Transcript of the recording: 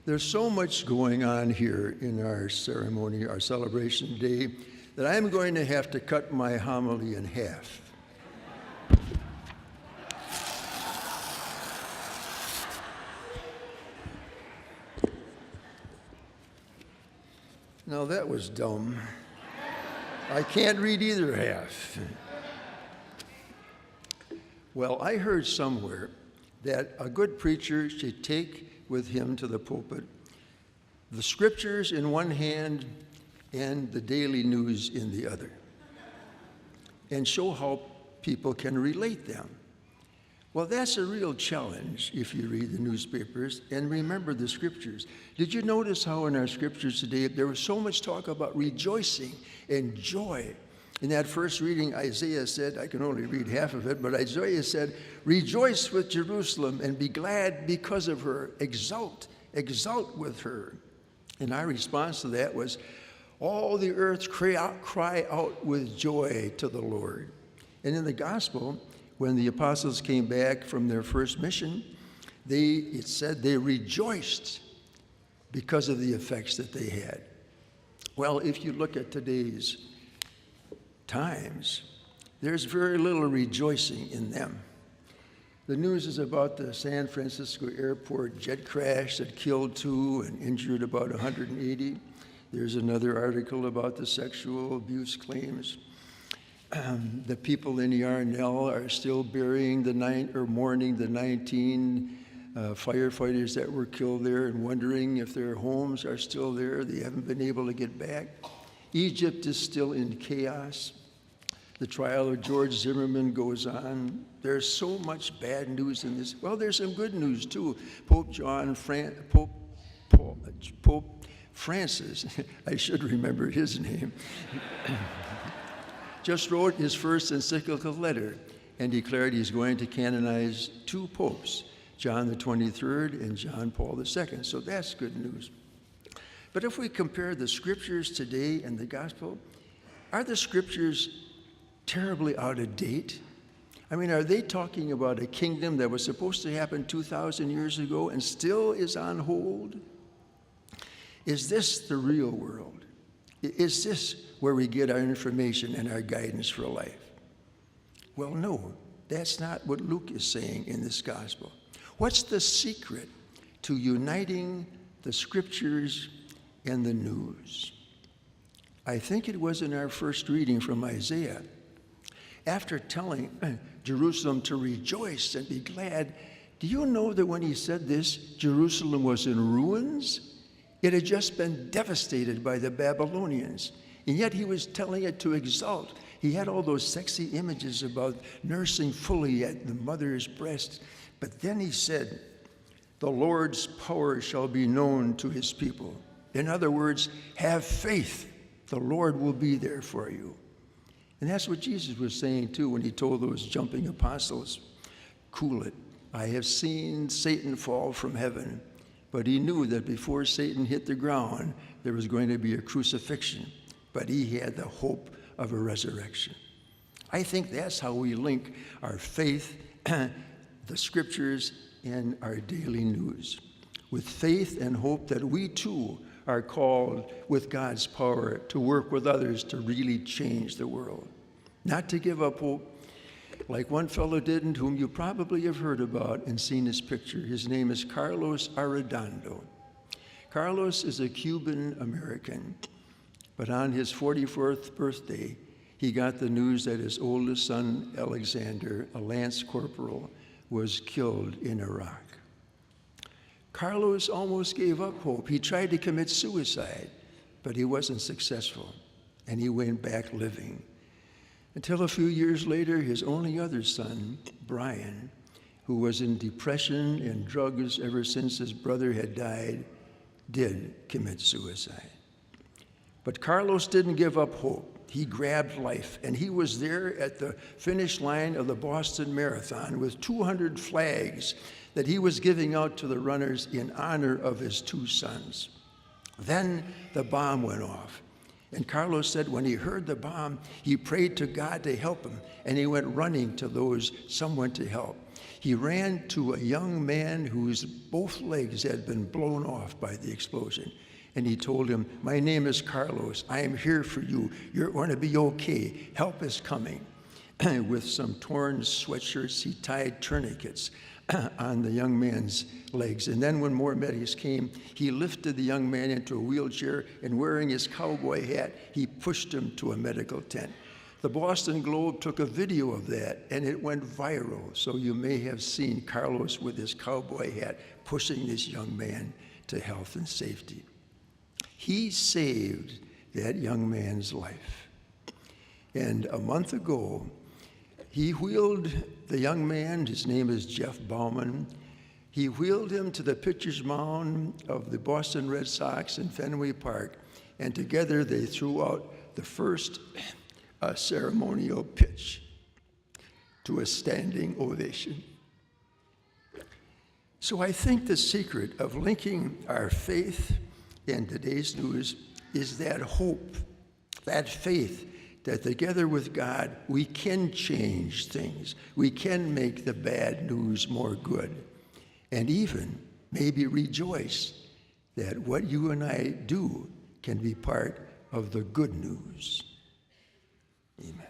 There's so much going on here in our ceremony, our celebration today, that I'm going to have to cut my homily in half. Now that was dumb. I can't read either half. Well, I heard somewhere that a good preacher should take with him to the pulpit the scriptures in one hand and the daily news in the other, and show how people can relate them. Well, that's a real challenge if you read the newspapers and remember the scriptures. Did you notice how in our scriptures today there was so much talk about rejoicing and joy? In that first reading, Isaiah said, I can only read half of it, but Isaiah said, "Rejoice with Jerusalem and be glad because of her. Exult with her." And our response to that was, all the earth cry out with joy to the Lord. And in the gospel, when the apostles came back from their first mission, it said they rejoiced because of the effects that they had. Well, if you look at today's times, there's very little rejoicing in them. The news is about the San Francisco airport jet crash that killed 2 and injured about 180. There's another article about the sexual abuse claims. The people in Yarnell are still mourning the 19 firefighters that were killed there and wondering if their homes are still there. They haven't been able to get back. Egypt is still in chaos. The trial of George Zimmerman goes on. There's so much bad news in this. Well, there's some good news too. Pope Francis, I should remember his name, just wrote his first encyclical letter and declared he's going to canonize 2 popes, John the 23rd and John Paul II. So that's good news. But if we compare the scriptures today and the gospel, are the scriptures terribly out of date? I mean, are they talking about a kingdom that was supposed to happen 2,000 years ago and still is on hold? Is this the real world? Is this where we get our information and our guidance for life? Well, no, that's not what Luke is saying in this gospel. What's the secret to uniting the scriptures and the news? I think it was in our first reading from Isaiah. After telling Jerusalem to rejoice and be glad, do you know that when he said this, Jerusalem was in ruins? It had just been devastated by the Babylonians, and yet he was telling it to exult. He had all those sexy images about nursing fully at the mother's breast, but then he said, the Lord's power shall be known to his people. In other words, have faith. The Lord will be there for you. And that's what Jesus was saying too when he told those jumping apostles, cool it. I have seen Satan fall from heaven. But he knew that before Satan hit the ground, there was going to be a crucifixion. But he had the hope of a resurrection. I think that's how we link our faith, the scriptures, and our daily news. With faith and hope that we too are called with God's power to work with others to really change the world. Not to give up hope, like one fellow didn't, whom you probably have heard about and seen his picture. His name is Carlos Arredondo. Carlos is a Cuban American, but on his 44th birthday, he got the news that his oldest son, Alexander, a lance corporal, was killed in Iraq. Carlos almost gave up hope. He tried to commit suicide, but he wasn't successful, and he went back living. Until a few years later, his only other son, Brian, who was in depression and drugs ever since his brother had died, did commit suicide. But Carlos didn't give up hope. He grabbed life, and he was there at the finish line of the Boston Marathon with 200 flags that he was giving out to the runners in honor of his 2 sons. Then the bomb went off. And Carlos said when he heard the bomb, he prayed to God to help him, and he went running to someone to help. He ran to a young man whose both legs had been blown off by the explosion. And he told him, "My name is Carlos. I am here for you. You're going to be okay. Help is coming." With some torn sweatshirts, he tied tourniquets on the young man's legs. And then when more medics came, he lifted the young man into a wheelchair, and wearing his cowboy hat, he pushed him to a medical tent. The Boston Globe took a video of that, and it went viral. So you may have seen Carlos with his cowboy hat pushing this young man to health and safety. He saved that young man's life. And a month ago, he wheeled the young man, his name is Jeff Bauman, he wheeled him to the pitcher's mound of the Boston Red Sox in Fenway Park, and together they threw out the first ceremonial pitch to a standing ovation. So I think the secret of linking our faith in today's news is that hope, that faith, that together with God, we can change things. We can make the bad news more good. And even maybe rejoice that what you and I do can be part of the good news. Amen.